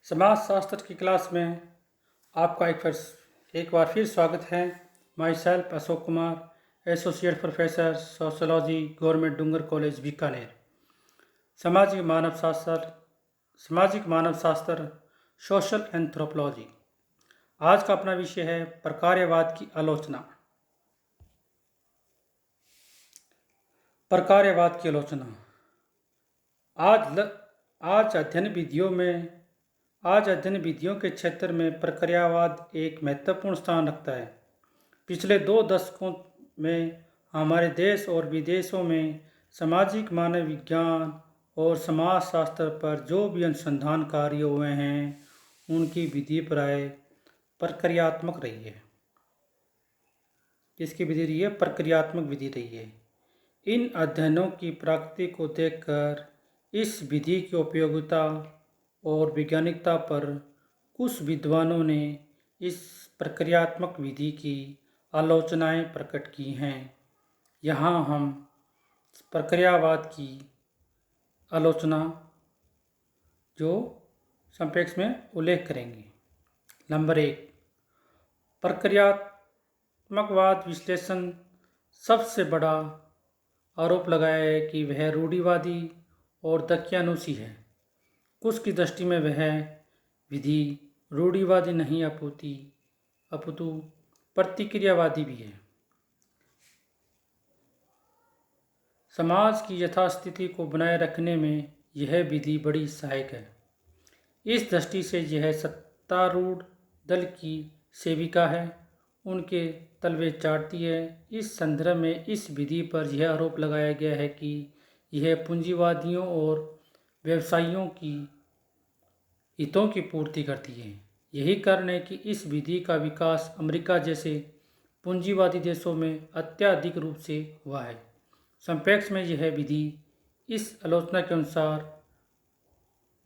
समाज शास्त्र की क्लास में आपका एक बार फिर स्वागत है। Myself Ashok Kumar, associate professor sociology, government Dungar college Bikaner. सामाजिक मानव शास्त्र सोशल एंथ्रोपोलॉजी। आज का अपना विषय है प्रकार्यवाद की आलोचना। प्रकार्यवाद की आलोचना आज अध्ययन विधियों के क्षेत्र में प्रक्रियावाद एक महत्वपूर्ण स्थान रखता है। पिछले 2 दशकों में हमारे देश और विदेशों में सामाजिक मानव विज्ञान और समाज शास्त्र पर जो भी अनुसंधान कार्य हुए हैं उनकी विधि प्राय प्रक्रियात्मक रही है। इसकी विधि रही है प्रक्रियात्मक विधि रही है। इन अध्ययनों की प्रकृति को देखकर इस विधि की उपयोगिता और वैज्ञानिकता पर कुछ विद्वानों ने इस प्रक्रियात्मक विधि की आलोचनाएं प्रकट की हैं। यहाँ हम प्रक्रियावाद की आलोचना जो संक्षेप में उल्लेख करेंगे। नंबर 1, प्रक्रियात्मकवाद विश्लेषण सबसे बड़ा आरोप लगाया है कि वह रूढ़िवादी और दकियानूसी है। कुछ की दृष्टि में वह विधि रूढ़िवादी नहीं अपितु प्रतिक्रियावादी भी है। समाज की यथास्थिति को बनाए रखने में यह विधि बड़ी सहायक है। इस दृष्टि से यह सत्तारूढ़ दल की सेविका है, उनके तलवे चाटती है। इस संदर्भ में इस विधि पर यह आरोप लगाया गया है कि यह पूंजीवादियों और व्यवसायियों की हितों की पूर्ति करती है। यही कारण है कि इस विधि का विकास अमेरिका जैसे पूंजीवादी देशों में अत्यधिक रूप से हुआ है। संक्षेप में यह विधि इस आलोचना के अनुसार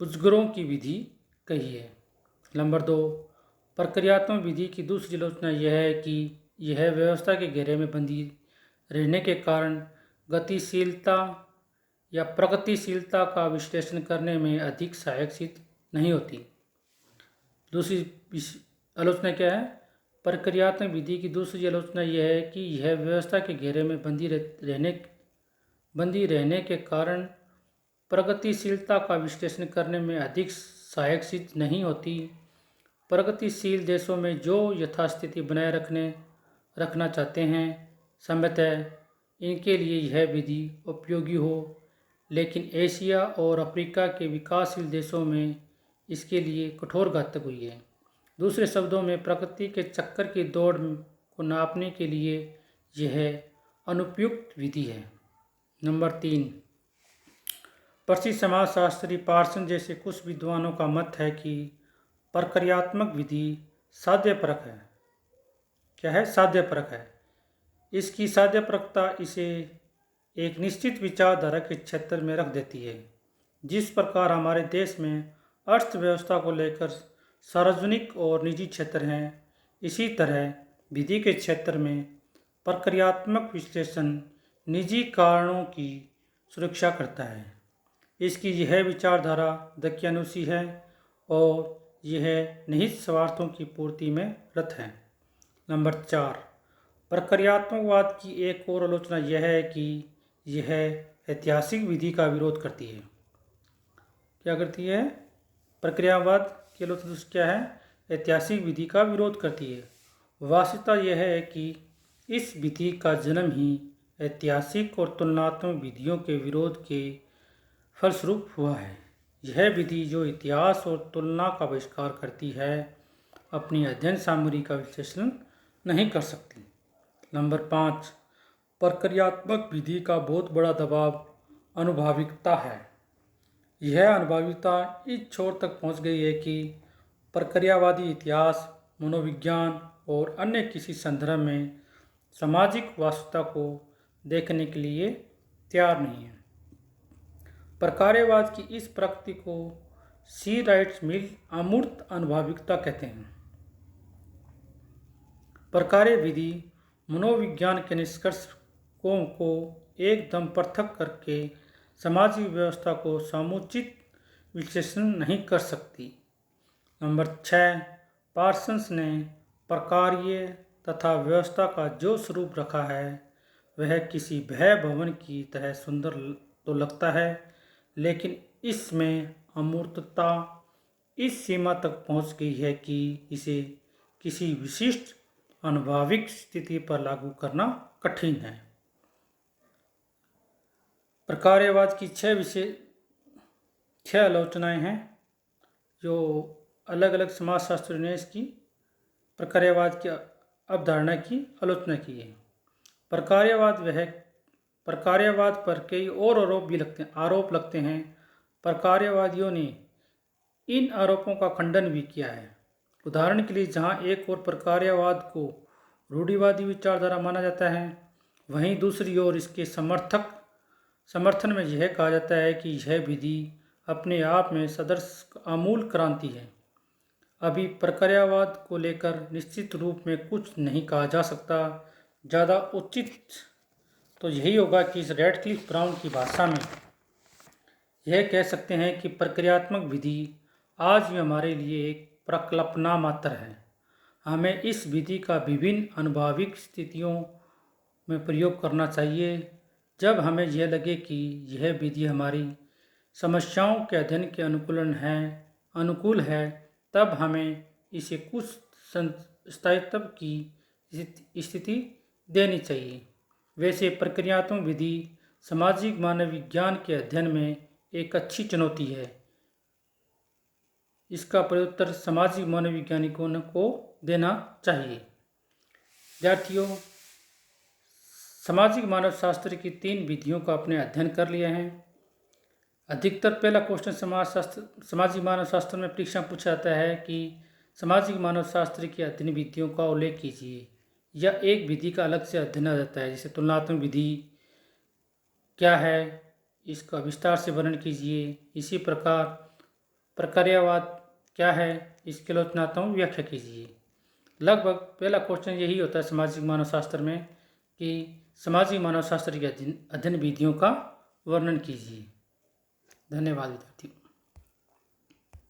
बुजुर्गों की विधि कही है। नंबर 2, प्रक्रियात्मक विधि की दूसरी आलोचना यह है कि यह व्यवस्था के घेरे में बंधी रहने के कारण गतिशीलता या प्रगतिशीलता का विश्लेषण करने में अधिक सहायक सिद्ध नहीं होती। दूसरी आलोचना क्या है? प्रक्रियात्मक विधि की दूसरी आलोचना यह है कि यह व्यवस्था के घेरे में बंदी रहने के कारण प्रगतिशीलता का विश्लेषण करने में अधिक सहायक सिद्ध नहीं होती। प्रगतिशील देशों में जो यथास्थिति बनाए रखना चाहते हैं, संभवतः इनके लिए यह विधि उपयोगी हो, लेकिन एशिया और अफ्रीका के विकासशील देशों में इसके लिए कठोर घातक हुई है। दूसरे शब्दों में प्रकृति के चक्कर की दौड़ को नापने के लिए यह अनुपयुक्त विधि है। नंबर 3, प्रसिद्ध समाजशास्त्री पार्सन जैसे कुछ विद्वानों का मत है कि प्रक्रियात्मक विधि साध्यपरक है। क्या है? साध्यपरक है। इसकी साध्यपरकता इसे एक निश्चित विचारधारा के क्षेत्र में रख देती है। जिस प्रकार हमारे देश में अर्थव्यवस्था को लेकर सार्वजनिक और निजी क्षेत्र हैं, इसी तरह विधि के क्षेत्र में प्रक्रियात्मक विश्लेषण निजी कारणों की सुरक्षा करता है। इसकी यह विचारधारा दकियानूसी है और यह निहित स्वार्थों की पूर्ति में रत है। नंबर 4, प्रक्रियात्मकवाद की एक और आलोचना यह है कि यह ऐतिहासिक विधि का विरोध करती है। क्या करती है? प्रक्रियावाद की आलोचना क्या है? ऐतिहासिक विधि का विरोध करती है। वास्तविकता यह है कि इस विधि का जन्म ही ऐतिहासिक और तुलनात्मक विधियों के विरोध के फलस्वरूप हुआ है। यह विधि जो इतिहास और तुलना का बहिष्कार करती है, अपनी अध्ययन सामग्री का विश्लेषण नहीं कर सकती। नंबर 5, प्रक्रियात्मक विधि का बहुत बड़ा दबाव अनुभाविकता है। यह अनुभाविकता इस छोर तक पहुंच गई है कि प्रक्रियावादी इतिहास, मनोविज्ञान और अन्य किसी संदर्भ में सामाजिक वास्तविकता को देखने के लिए तैयार नहीं है। प्रकार्यवाद की इस प्रकृति को सी राइट्स मिल अमूर्त अनुभाविकता कहते हैं। प्रकार्य विधि मनोविज्ञान के निष्कर्षों को एकदम पृथक करके सामाजिक व्यवस्था को समुचित विश्लेषण नहीं कर सकती। नंबर 6, पार्सन्स ने प्रकार्य तथा व्यवस्था का जो स्वरूप रखा है वह किसी भय भवन की तरह सुंदर तो लगता है, लेकिन इसमें अमूर्तता इस सीमा तक पहुंच गई है कि इसे किसी विशिष्ट अनुभविक स्थिति पर लागू करना कठिन है। प्रकार्यवाद की 6 आलोचनाएं हैं जो अलग अलग समाजशास्त्रियों ने इसकी प्रकार्यवाद की अवधारणा की आलोचना की है। प्रकार्यवाद पर कई और आरोप लगते हैं। प्रकार्यवादियों ने इन आरोपों का खंडन भी किया है। उदाहरण के लिए, जहां एक ओर प्रकार्यवाद को रूढ़िवादी विचारधारा माना जाता है, वहीं दूसरी ओर इसके समर्थन में यह कहा जाता है कि यह विधि अपने आप में सदर्श आमूल क्रांति है। अभी प्रकार्यवाद को लेकर निश्चित रूप में कुछ नहीं कहा जा सकता। ज़्यादा उचित तो यही होगा कि इस रैडक्लिफ ब्राउन की भाषा में यह कह सकते हैं कि प्रक्रियात्मक विधि आज भी हमारे लिए एक प्रकल्पना मात्र है। हमें इस विधि का विभिन्न अनुभाविक स्थितियों में प्रयोग करना चाहिए। जब हमें यह लगे कि यह विधि हमारी समस्याओं के अध्ययन के अनुकूल है, तब हमें इसे कुछ स्थायित्व की स्थिति देनी चाहिए। वैसे प्रक्रियात्मक विधि सामाजिक मानव विज्ञान के अध्ययन में एक अच्छी चुनौती है। इसका प्रत्युत्तर सामाजिक मनोवैज्ञानिकों को देना चाहिए। विद्यार्थियों, सामाजिक मानव शास्त्र की 3 विधियों का आपने अध्ययन कर लिया है। अधिकतर पहला क्वेश्चन सामाजिक मानव शास्त्र में परीक्षा पूछा जाता है कि सामाजिक मानव शास्त्र की अध्ययन विधियों का उल्लेख कीजिए, या एक विधि का अलग से अध्ययन आ जाता है, जैसे तुलनात्मक विधि क्या है, इसका विस्तार से वर्णन कीजिए। इसी प्रकार प्रकार्यवाद क्या है, इसकी आलोचनात्मक व्याख्या कीजिए। लगभग पहला क्वेश्चन यही होता है सामाजिक मानव शास्त्र में कि सामाजिक मानव शास्त्र की अध्ययन विधियों का वर्णन कीजिए। धन्यवाद विद्यार्थियों।